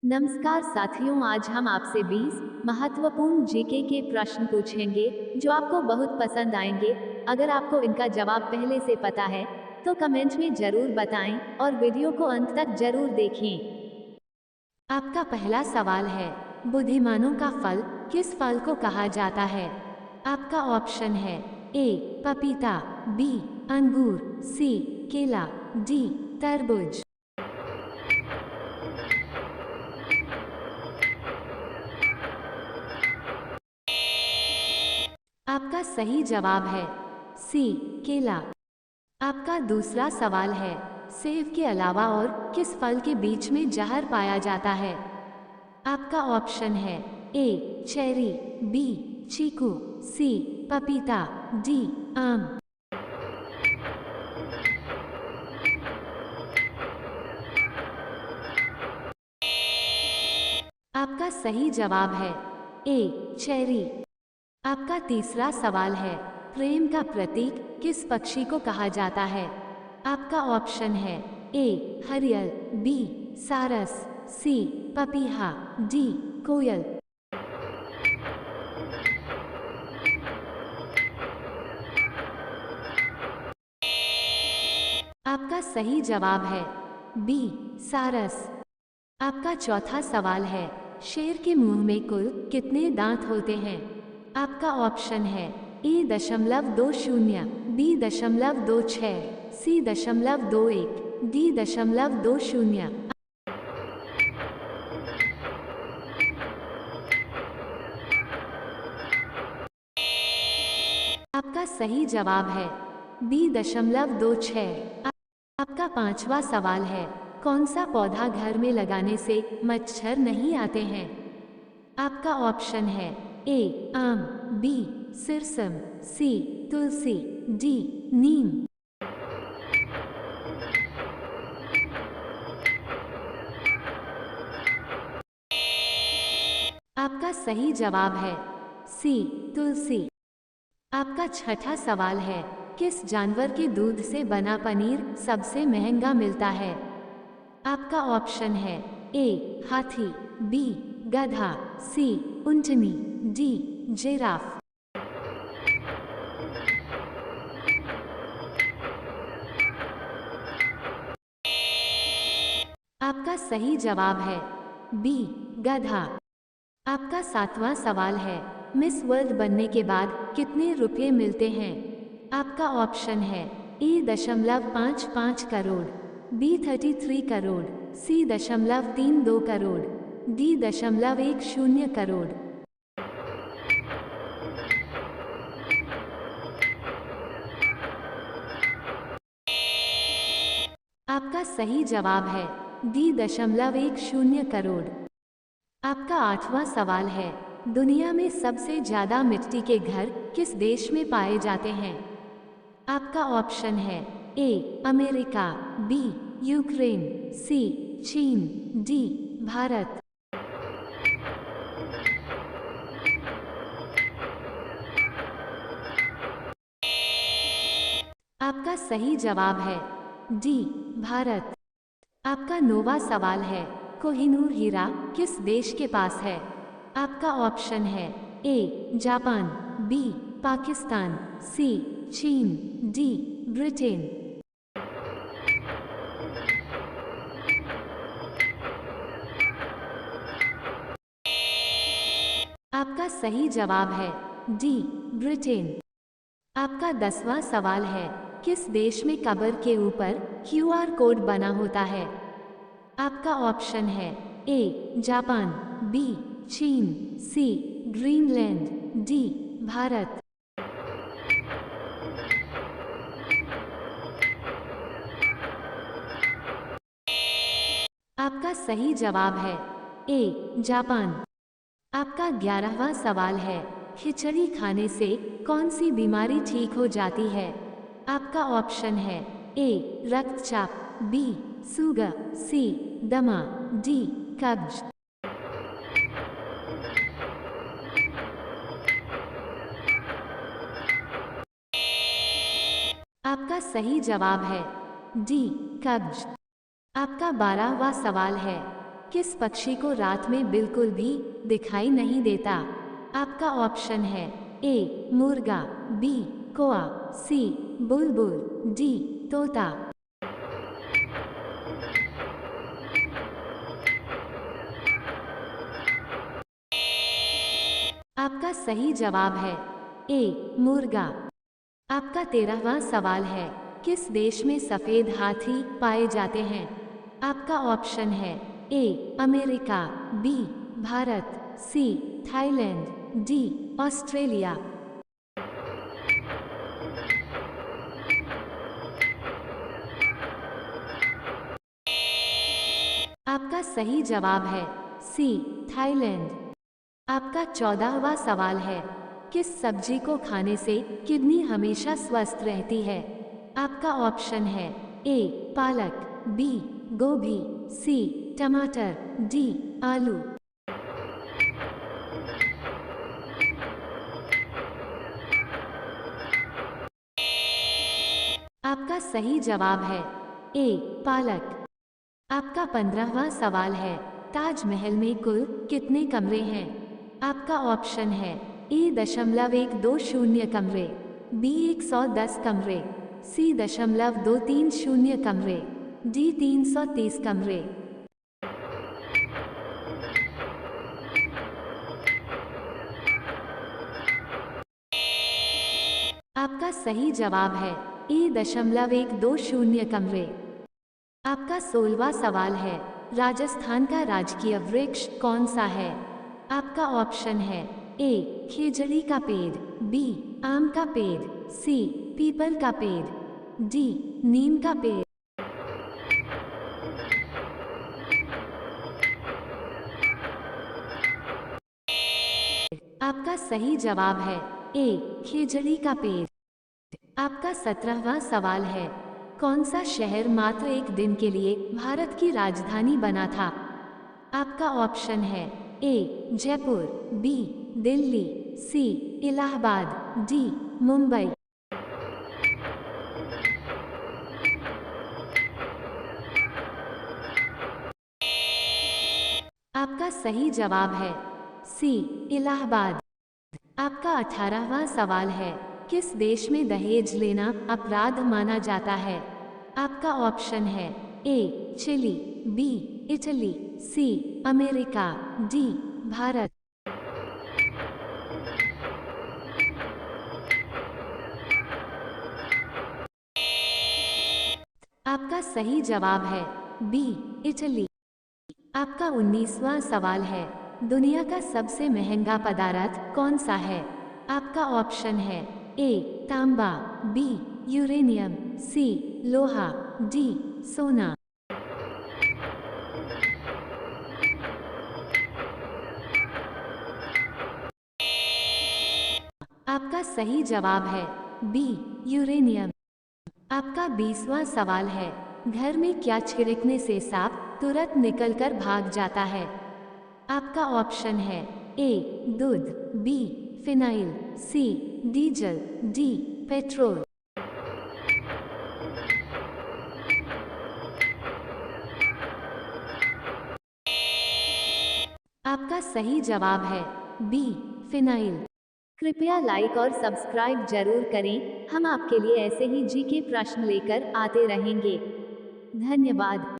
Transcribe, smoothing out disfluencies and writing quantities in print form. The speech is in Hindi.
नमस्कार साथियों, आज हम आपसे 20 महत्वपूर्ण जीके के प्रश्न पूछेंगे जो आपको बहुत पसंद आएंगे। अगर आपको इनका जवाब पहले से पता है तो कमेंट में जरूर बताएं और वीडियो को अंत तक जरूर देखें। आपका पहला सवाल है, बुद्धिमानों का फल किस फल को कहा जाता है? आपका ऑप्शन है ए पपीता, बी अंगूर, सी केला, डी तरबूज। आपका सही जवाब है सी केला। आपका दूसरा सवाल है, सेब के अलावा और किस फल के बीच में जहर पाया जाता है? आपका ऑप्शन है ए चेरी, बी चीकू, सी पपीता, डी आम। आपका सही जवाब है ए चेरी। आपका तीसरा सवाल है, प्रेम का प्रतीक किस पक्षी को कहा जाता है? आपका ऑप्शन है ए हरियल, बी सारस, सी पपीहा, डी कोयल। आपका सही जवाब है बी सारस। आपका चौथा सवाल है, शेर के मुंह में कुल कितने दांत होते हैं? आपका ऑप्शन है ए 0.20, बी 0.26, सी 0.21, डी 0.20। आपका सही जवाब है बी 0.26। आपका पांचवा सवाल है, कौन सा पौधा घर में लगाने से मच्छर नहीं आते हैं? आपका ऑप्शन है ए आम, बी सिरसम, सी तुलसी, डी नीम। आपका सही जवाब है सी तुलसी। आपका छठा सवाल है, किस जानवर के दूध से बना पनीर सबसे महंगा मिलता है? आपका ऑप्शन है ए हाथी, बी गधा, सी ऊंटनी, डी जिराफ। आपका सही जवाब है बी गधा। आपका सातवां सवाल है, मिस वर्ल्ड बनने के बाद कितने रुपए मिलते हैं? आपका ऑप्शन है ए 0.55 करोड़, बी 33 करोड़, सी 0.32 करोड़, डी 0.10 करोड़। आपका सही जवाब है डी 0.10 करोड़। आपका आठवां सवाल है, दुनिया में सबसे ज्यादा मिट्टी के घर किस देश में पाए जाते हैं? आपका ऑप्शन है ए अमेरिका, बी यूक्रेन, सी चीन, डी भारत। आपका सही जवाब है डी भारत। आपका नौवां सवाल है, कोहिनूर हीरा किस देश के पास है? आपका ऑप्शन है ए जापान, बी पाकिस्तान, सी चीन, डी ब्रिटेन। आपका सही जवाब है डी ब्रिटेन। आपका 10वां सवाल है, किस देश में कब्र के ऊपर क्यूआर कोड बना होता है? आपका ऑप्शन है ए जापान, बी चीन, सी ग्रीनलैंड, डी भारत। आपका सही जवाब है ए जापान। आपका 11वां सवाल है, खिचड़ी खाने से कौन सी बीमारी ठीक हो जाती है? आपका ऑप्शन है ए रक्तचाप, बी शुगर, सी दमा, डी कब्ज। आपका सही जवाब है डी कब्ज। आपका 12वां सवाल है, किस पक्षी को रात में बिल्कुल भी दिखाई नहीं देता? आपका ऑप्शन है ए मुर्गा, बी कोआ, सी बुलबुल, डी तोता। आपका सही जवाब है ए मुर्गा। आपका 13वां सवाल है, किस देश में सफेद हाथी पाए जाते हैं? आपका ऑप्शन है A America, B Bharat, C Thailand, D Australia. आपका सही जवाब है सी थाईलैंड। आपका 14वां सवाल है, किस सब्जी को खाने से किडनी हमेशा स्वस्थ रहती है? आपका ऑप्शन है ए पालक, बी गोभी, सी टमाटर, डी आलू। आपका सही जवाब है ए पालक। आपका 15वां सवाल है, ताजमहल में कुल कितने कमरे हैं? आपका ऑप्शन है ए 1.20 कमरे, बी 110 कमरे, सी 230 कमरे, डी 330 कमरे। आपका सही जवाब है ए 1.20 कमरे। आपका 16वां सवाल है, राजस्थान का राजकीय वृक्ष कौन सा है? आपका ऑप्शन है ए खेजड़ी का पेड़, बी आम का पेड़, सी पीपल का पेड़, डी नीम का पेड़। आपका सही जवाब है ए खेजड़ी का पेड़। आपका 17वां सवाल है, कौन सा शहर मात्र एक दिन के लिए भारत की राजधानी बना था? आपका ऑप्शन है ए जयपुर, बी दिल्ली, सी इलाहाबाद, डी मुंबई। आपका सही जवाब है सी इलाहाबाद। आपका 18वां सवाल है, किस देश में दहेज लेना अपराध माना जाता है? आपका ऑप्शन है A Chile, B Italy, C America, D Bharat. आपका सही जवाब है बी इटली। आपका 19वां सवाल है, दुनिया का सबसे महंगा पदार्थ कौन सा है? आपका ऑप्शन है ए तांबा, बी यूरेनियम, सी लोहा, डी सोना। आपका सही जवाब है बी यूरेनियम। आपका 20वां सवाल है, घर में क्या छिड़कने से सांप तुरंत निकलकर भाग जाता है? आपका ऑप्शन है ए दूध, बी फिनाइल, सी डीजल, डी पेट्रोल। आपका सही जवाब है बी फिनाइल। कृपया लाइक और सब्सक्राइब जरूर करें, हम आपके लिए ऐसे ही जीके प्रश्न लेकर आते रहेंगे। धन्यवाद।